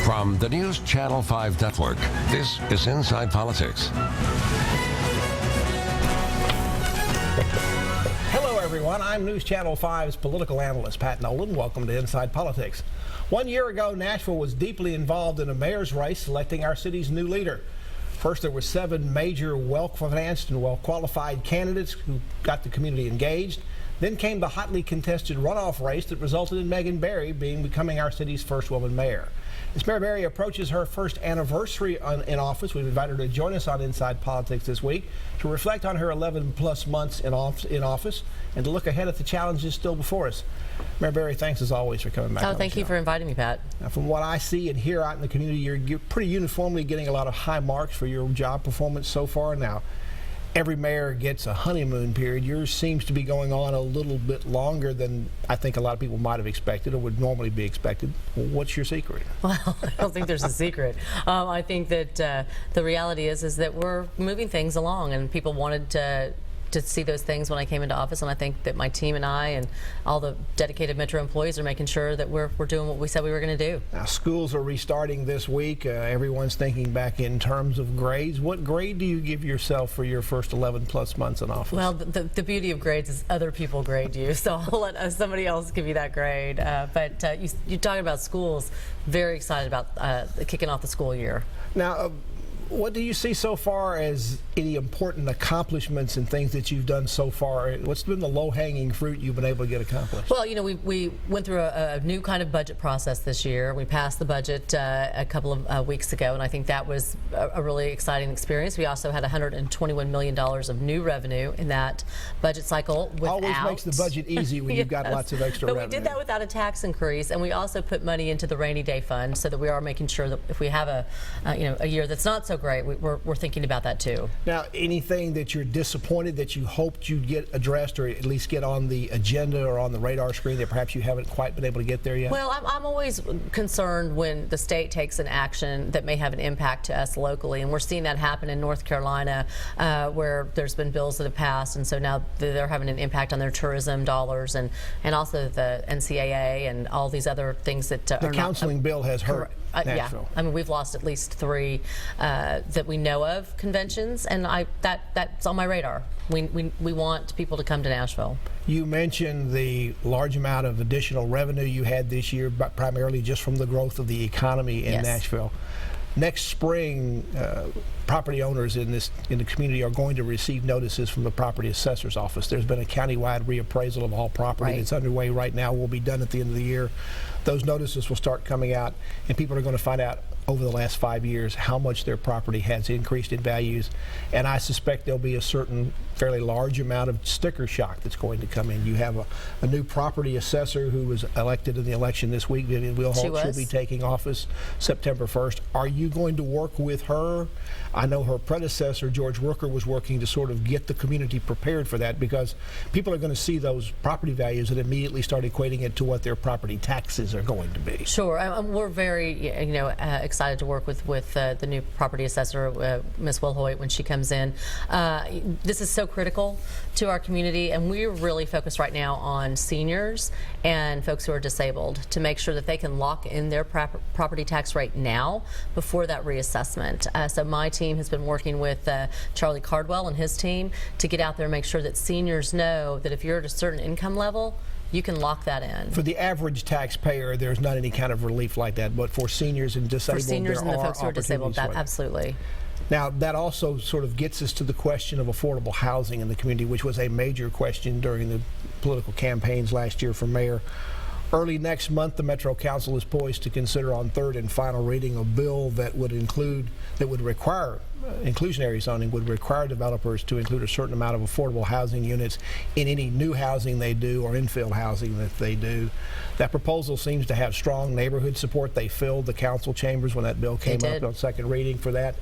From the News Channel 5 Network, this is Inside Politics. Hello, everyone. I'm News Channel 5's political analyst, Pat Nolan. Welcome to Inside Politics. 1 year ago, Nashville was deeply involved in a mayor's race selecting our city's new leader. First, there were 7 major, well-financed and well-qualified candidates who got the community engaged. Then came the hotly contested runoff race that resulted in Megan Barry becoming our city's first woman mayor. As Mayor Barry approaches her first anniversary in office, we've invited her to join us on Inside Politics this week to reflect on her 11-plus months in office and to look ahead at the challenges still before us. Mayor Barry, thanks as always for coming back. Oh, thank you for inviting me, Pat. Now, from what I see and hear out in the community, you're pretty uniformly getting a lot of high marks for your job performance so far. Now, every mayor gets a honeymoon period. Yours seems to be going on a little bit longer than I think a lot of people might have expected or would normally be expected. Well, what's your secret? Well, I don't think there's a secret. I think that the reality is that we're moving things along, and people wanted to see those things when I came into office, and I think that my team and I and all the dedicated Metro employees are making sure that we're doing what we said we were going to do. Now, schools are restarting this week. Everyone's thinking back in terms of grades. What grade do you give yourself for your first 11-plus months in office? Well, the beauty of grades is other people grade you, so I'll let somebody else give you that grade. But you're talking about schools. Very excited about kicking off the school year. Now, what do you see so far as any important accomplishments and things that you've done so far? What's been the low-hanging fruit you've been able to get accomplished? Well, you know, we went through a new kind of budget process this year. We passed the budget a couple of weeks ago, and I think that was a really exciting experience. We also had $121 million of new revenue in that budget cycle. Always makes the budget easy when you've got lots of extra revenue. But we did that without a tax increase, and we also put money into the rainy day fund so that we are making sure that if we have a year that's not so great, we're thinking about that too. Now, anything that you're disappointed that you hoped you'd get addressed or at least get on the agenda or on the radar screen that perhaps you haven't quite been able to get there yet? Well, I'm always concerned when the state takes an action that may have an impact to us locally, and we're seeing that happen in North Carolina where there's been bills that have passed, and so now they're having an impact on their tourism dollars and also the NCAA and all these other things that the counseling bill has hurt Nashville. Yeah, I mean, we've lost at least 3 that we know of conventions, and that's on my radar. We want people to come to Nashville. You mentioned the large amount of additional revenue you had this year, but primarily just from the growth of the economy in Nashville. Next spring, property owners in the community are going to receive notices from the property assessor's office. There's been a countywide reappraisal of all property that's underway right now. Will be done at the end of the year. Those notices will start coming out, and people are going to find out over the last 5 years how much their property has increased in values, and I suspect there'll be a certain fairly large amount of sticker shock that's going to come in. You have a new property assessor who was elected in the election this week, Vivian Wilholt. She'll be taking office September 1st. Are you going to work with her? I know her predecessor, George Rooker, was working to sort of get the community prepared for that, because people are going to see those property values and immediately start equating it to what their property taxes are going to be. Sure. We're very excited to work with the new property assessor, Ms. Wilhoit, when she comes in. This is so critical to our community, and we're really focused right now on seniors and folks who are disabled to make sure that they can lock in their property tax rate now before that reassessment. So my team has been working with Charlie Cardwell and his team to get out there and make sure that seniors know that if you're at a certain income level, you can lock that in. For the average taxpayer, there's not any kind of relief like that, but for seniors and disabled, for seniors and the folks who are disabled, that absolutely. Now, that also sort of gets us to the question of affordable housing in the community, which was a major question during the political campaigns last year for mayor. Early next month, the Metro Council is poised to consider on third and final reading a bill that would require inclusionary zoning, would require developers to include a certain amount of affordable housing units in any new housing they do or infill housing that they do. That proposal seems to have strong neighborhood support. They filled the council chambers when that bill came up on second reading for that.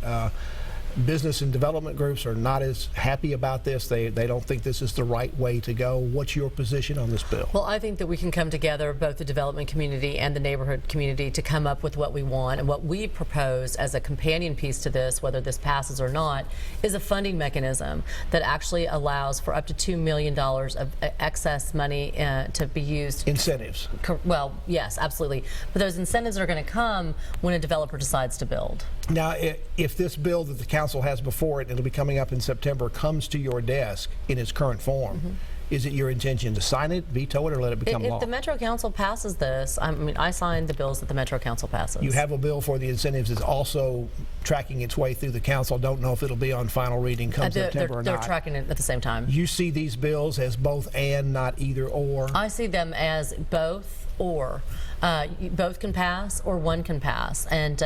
business and development groups are not as happy about this. They don't think this is the right way to go. What's your position on this bill? Well, I think that we can come together, both the development community and the neighborhood community, to come up with what we want. And what we propose as a companion piece to this, whether this passes or not, is a funding mechanism that actually allows for up to $2 million of excess money to be used. Incentives. Well, yes, absolutely. But those incentives are going to come when a developer decides to build. Now, if this bill that the council has before it, it'll be coming up in September, comes to your desk in its current form, is it your intention to sign it, veto it, or let it become law? If the Metro Council passes this, I mean, I signed the bills that the Metro Council passes. You have a bill for the incentives that's also tracking its way through the council. Don't know if it'll be on final reading come September or not. They're tracking it at the same time. You see these bills as both and, not either or? I see them as both or. Both can pass or one can pass, and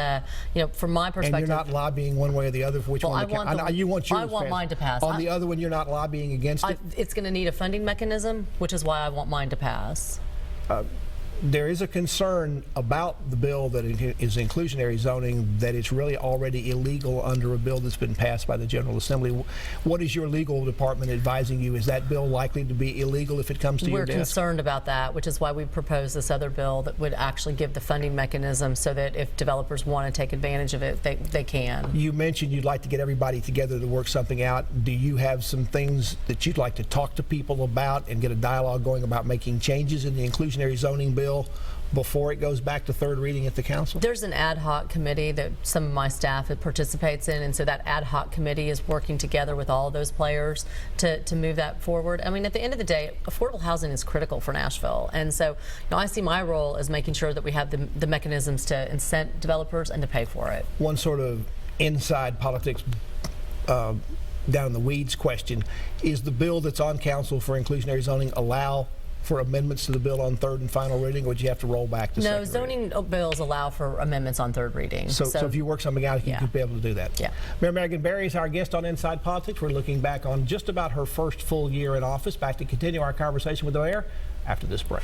you know, from my perspective. And you're not lobbying one way or the other for which one to pass. You want yours I want mine to pass. On the other one, you're not lobbying against it? It's going to need a funding mechanism, which is why I want mine to pass. There is a concern about the bill that is inclusionary zoning, that it's really already illegal under a bill that's been passed by the General Assembly. What is your legal department advising you? Is that bill likely to be illegal if it comes to your desk? We're concerned about that, which is why we proposed this other bill that would actually give the funding mechanism so that if developers want to take advantage of it, they can. You mentioned you'd like to get everybody together to work something out. Do you have some things that you'd like to talk to people about and get a dialogue going about making changes in the inclusionary zoning bill before it goes back to third reading at the council? There's an ad hoc committee that some of my staff participates in, and so that ad hoc committee is working together with all those players to move that forward. I mean, at the end of the day, affordable housing is critical for Nashville, and so I see my role as making sure that we have the mechanisms to incent developers and to pay for it. One sort of inside politics down in the weeds question, is the bill that's on council for inclusionary zoning allow for amendments to the bill on third and final reading, or would you have to roll back to second reading? No, zoning bills allow for amendments on third reading. So if you work something out, you could be able to do that. Yeah. Mayor Megan Barry is our guest on Inside Politics. We're looking back on just about her first full year in office. Back to continue our conversation with the mayor after this break.